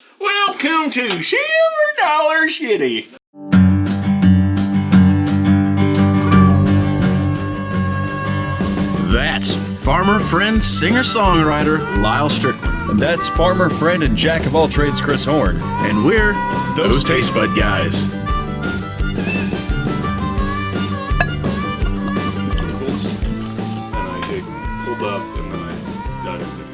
Welcome to Silver Dollar Shitty. That's farmer friend, singer-songwriter Lyal Strickland. And that's farmer friend and jack of all trades Chris Horn. And we're Those Tastebud Guys. And I get pulled up and then I got into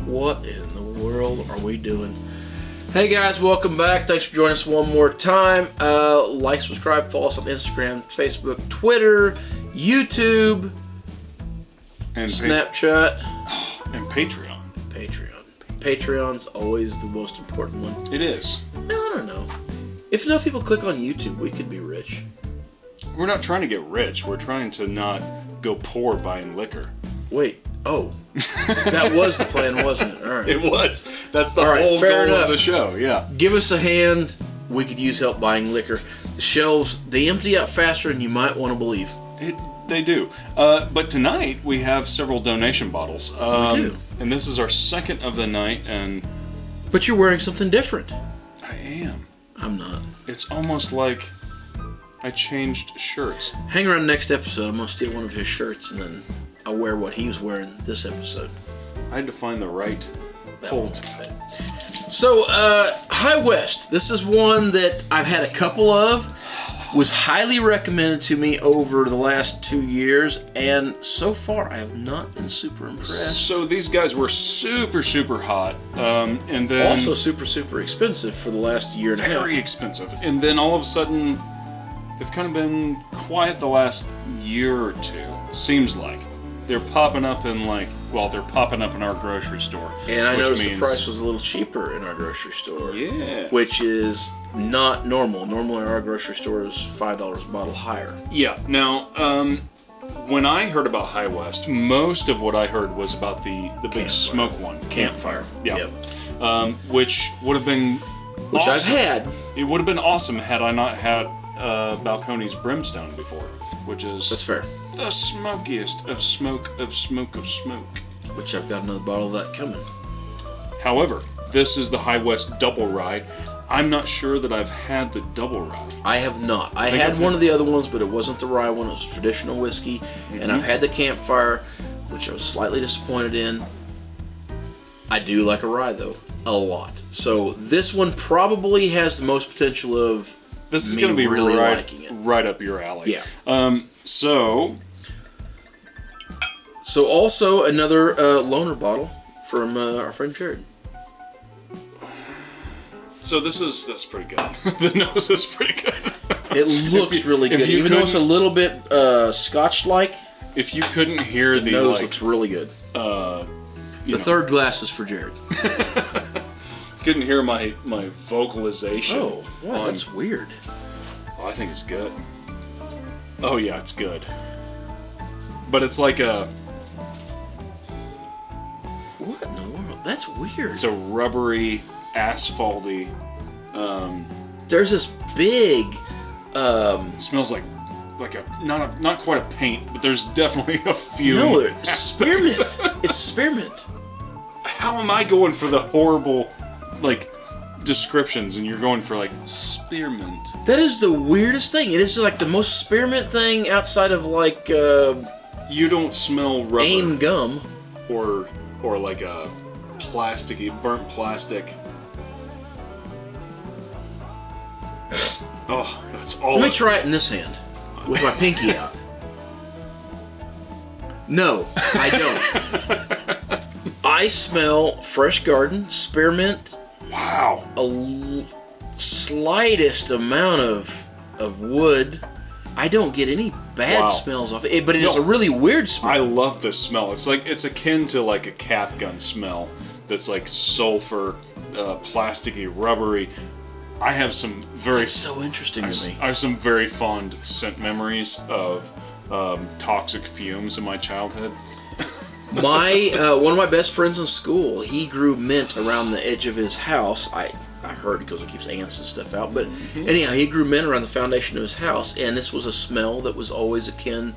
What in the world are we doing? Hey guys, welcome back. Thanks for joining us one more time. Like, subscribe, follow us on Instagram, Facebook, Twitter, YouTube, and Snapchat, and Patreon. Patreon's always the most important one. It is. No, I don't know. If enough people click on YouTube, we could be rich. We're not trying to get rich. We're trying to not go poor buying liquor. Wait, oh. That was the plan, wasn't it? All right. It was. That's the All whole fair goal enough. of the show, yeah. Give us a hand. We could use help buying liquor. The shelves, they empty out faster than you might want to believe. They do. But tonight, we have several donation bottles. We do. And this is our second of the night, and... But you're wearing something different. I am. I'm not. It's almost like I changed shirts. Hang around next episode. I'm going to steal one of his shirts, and then I'll wear what he was wearing this episode. I had to find the right hold. So, High West. This is one that I've had a couple of. Was highly recommended to me over the last 2 years, and so far I have not been super impressed. So these guys were super, super hot, and then... Also super expensive for the last year and a half. Very expensive. And then all of a sudden, they've kind of been quiet the last year or two, seems like. They're popping up in they're popping up in our grocery store. And I noticed the price was a little cheaper in our grocery store. Yeah. Which is not normal. Normally our grocery store is $5 a bottle higher. Yeah. Now, when I heard about High West, most of what I heard was about the big smoke one. Campfire. Yeah. Yep. Which would have been Which awesome. I've had. It would have been awesome had I not had Balcones Brimstone before, which is... That's fair. The smokiest of smoke. Which I've got another bottle of that coming. However, this is the High West Double Rye. I'm not sure that I've had the Double Rye. I have not. I had one of the other ones, but it wasn't the rye one. It was traditional whiskey. Mm-hmm. And I've had the Campfire, which I was slightly disappointed in. I do like a rye, though. A lot. So this one probably has the most potential of this is me going to be really liking it. Right up your alley. Yeah. So also another loaner bottle from our friend Jared. So that's pretty good. The nose is pretty good. It looks really good, even though it's a little bit Scotch-like. If you couldn't hear the nose looks really good. The third glass is for Jared. Couldn't hear my vocalization. Oh, wow, that's weird. Oh, I think it's good. Oh yeah, it's good. But it's like a... What in the world? That's weird. It's a rubbery, asphalty... There's this big... It smells like a not quite a paint, but there's definitely a few... No, it's spearmint. It's spearmint. How am I going for the horrible, descriptions, and you're going for, spearmint? That is the weirdest thing. It is, the most spearmint thing outside of, You don't smell rubber. AIM gum. Or like a plasticky, burnt plastic. Oh, that's all. Let me try it in this hand. With my pinky out. No, I don't. I smell fresh garden, spearmint. Wow. Slightest amount of wood. I don't get any bad smells off it, but it is a really weird smell. I love this smell. It's akin to a cap gun smell. That's sulfur, plasticky, rubbery. I have some very... That's so interesting to me. I have some very fond scent memories of toxic fumes in my childhood. One of my best friends in school, he grew mint around the edge of his house. I heard because it keeps ants and stuff out. But anyhow, he grew mint around the foundation of his house, and this was a smell that was always akin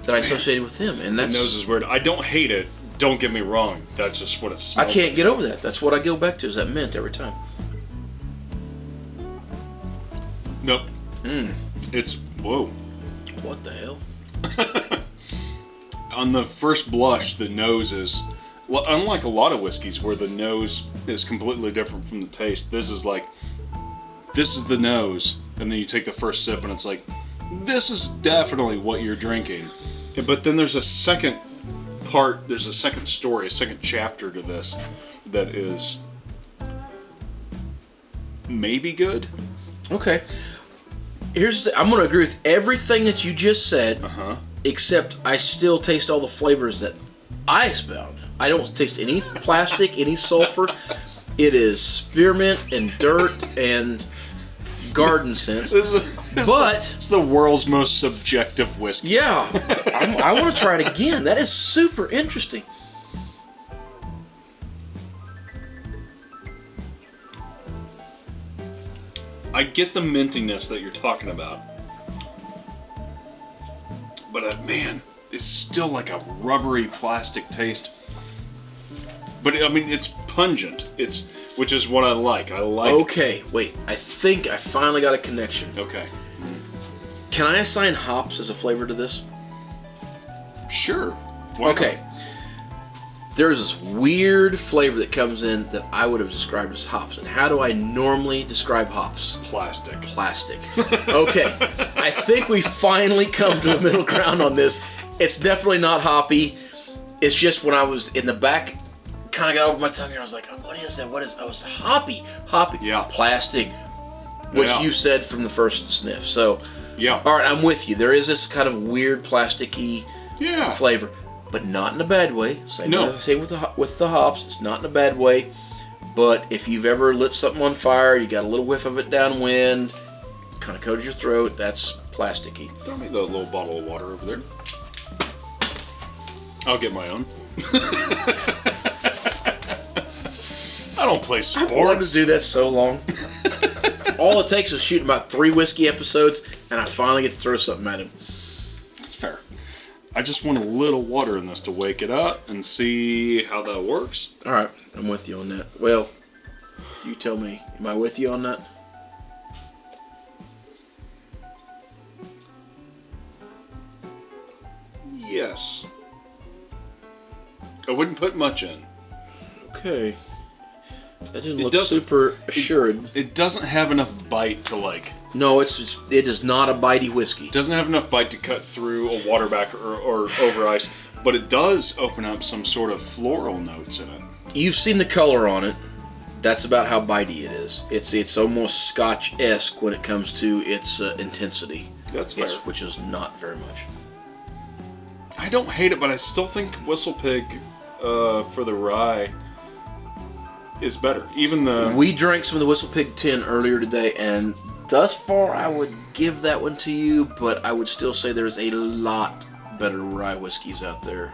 that I associated with him, and that's The nose is weird. I don't hate it. Don't get me wrong. That's just what it smells. I can't get over that. That's what I go back to, is that mint every time. Nope. It's whoa. What the hell? On the first blush, the nose is, well, unlike a lot of whiskeys where the nose is completely different from the taste. This is the nose, and then you take the first sip, and it's like, this is definitely what you're drinking. But then there's a second part, there's a second story, a second chapter to this that is maybe good. Okay. I'm going to agree with everything that you just said, except I still taste all the flavors that I expound. I don't taste any plastic, any sulfur. It is spearmint and dirt and garden scents. It's the world's most subjective whiskey. Yeah, I want to try it again. That is super interesting. I get the mintiness that you're talking about. But man, it's still like a rubbery plastic taste. But I mean, it's pungent. Which is what I like. Okay, wait. I think I finally got a connection. Okay. Can I assign hops as a flavor to this? Sure. Why Okay. not? There's this weird flavor that comes in that I would have described as hops. And how do I normally describe hops? Plastic. Okay. I think we finally come to the middle ground on this. It's definitely not hoppy. It's just when I was in the back, kind of got over my tongue and I was like, what is that? Oh, it's hoppy. Yeah. Plastic. Which you said from the first sniff. So, yeah. All right, I'm with you. There is this kind of weird plasticky flavor. But not in a bad way. Same as I say with the hops. It's not in a bad way. But if you've ever lit something on fire, you got a little whiff of it downwind, kind of coated your throat, that's plasticky. Throw me the little bottle of water over there. I'll get my own. I don't play sports. I wanted to do that so long. All it takes is shooting about 3 whiskey episodes, and I finally get to throw something at him. That's fair. I just want a little water in this to wake it up and see how that works. All right, I'm with you on that. Well, you tell me. Am I with you on that? Yes. I wouldn't put much in. Okay. That didn't look super assured. It doesn't have enough bite to like... No, it is not a bitey whiskey. It doesn't have enough bite to cut through a waterback or over ice, but it does open up some sort of floral notes in it. You've seen the color on it. That's about how bitey it is. It's almost Scotch-esque when it comes to its intensity. That's fair. Which is not very much. I don't hate it, but I still think Whistle Pig for the rye is better. We drank some of the Whistle Pig 10 earlier today, and thus far I would give that one to you, but I would still say there's a lot better rye whiskeys out there.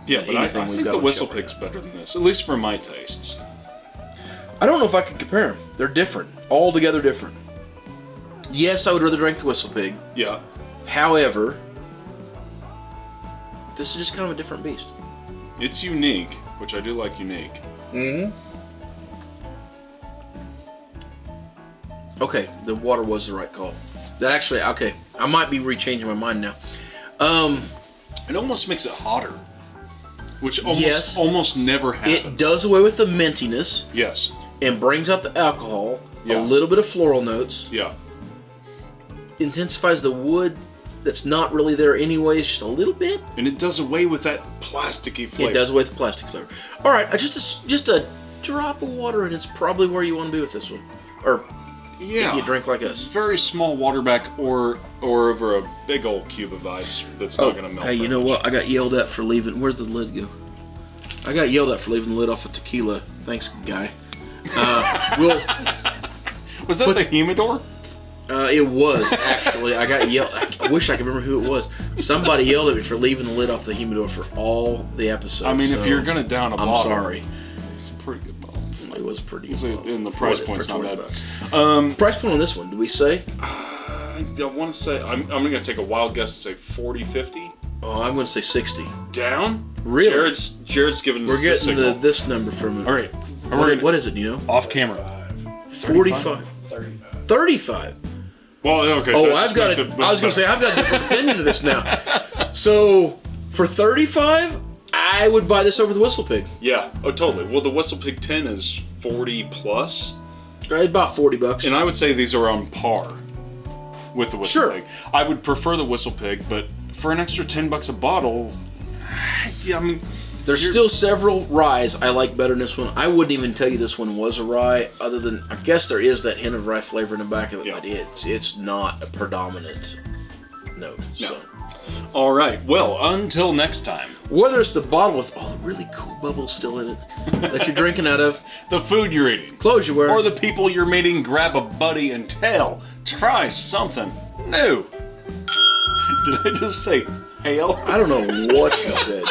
Yeah, but I think the Whistle Pig's better than this, at least for my tastes. I don't know if I can compare them. They're different. Altogether different. Yes, I would rather drink the Whistle Pig. Yeah. However, this is just kind of a different beast. It's unique, which I do like unique. Mm-hmm. Okay, the water was the right call. Okay, I might be rechanging my mind now. It almost makes it hotter, which almost never happens. It does away with the mintiness. Yes. And brings out the alcohol, Yeah. a little bit of floral notes. Yeah. Intensifies the wood that's not really there anyways, just a little bit. And it does away with that plasticky flavor. It does away with the plastic flavor. All right, just a drop of water, and it's probably where you want to be with this one. Or if you drink like us. Very small waterback or over a big old cube of ice that's not going to melt. Hey, you know what? I got yelled at for leaving. Where'd the lid go? I got yelled at for leaving the lid off of tequila. Thanks, guy. Was that the humidor? It was, actually. I got yelled. I wish I could remember who it was. Somebody yelled at me for leaving the lid off the humidor for all the episodes. I mean, if you're going to down a bottle. I'm sorry. It's a pretty good bottle. It was pretty good. And the price point's not bad. Price point on this one, did we say? I want to say, I'm going to take a wild guess and say $40, $50. Oh, I'm going to say 60. Down? Really? Jared's giving us We're a getting signal. this number from it. All right. What is it, you know? Off camera. 45. 35. Well, okay. Oh, that I've just got makes it. it I was going to say, I've got a different opinion of this now. So, for 35, I would buy this over the Whistle Pig. Yeah. Oh, totally. Well, the Whistle Pig 10 is 40 plus. About $40. And I would say these are on par with the Whistle Sure. Pig. I would prefer the Whistle Pig, but for an extra $10 a bottle, yeah, I mean, There's still several ryes I like better than this one. I wouldn't even tell you this one was a rye, other than, I guess there is that hint of rye flavor in the back of it, Yeah. but it's not a predominant note. No. So. All right. Well, until next time. Whether it's the bottle with all the really cool bubbles still in it that you're drinking out of, The food you're eating. clothes you're wearing, Or the people you're meeting, grab a buddy and try something new. Did I just say hail? I don't know what you said.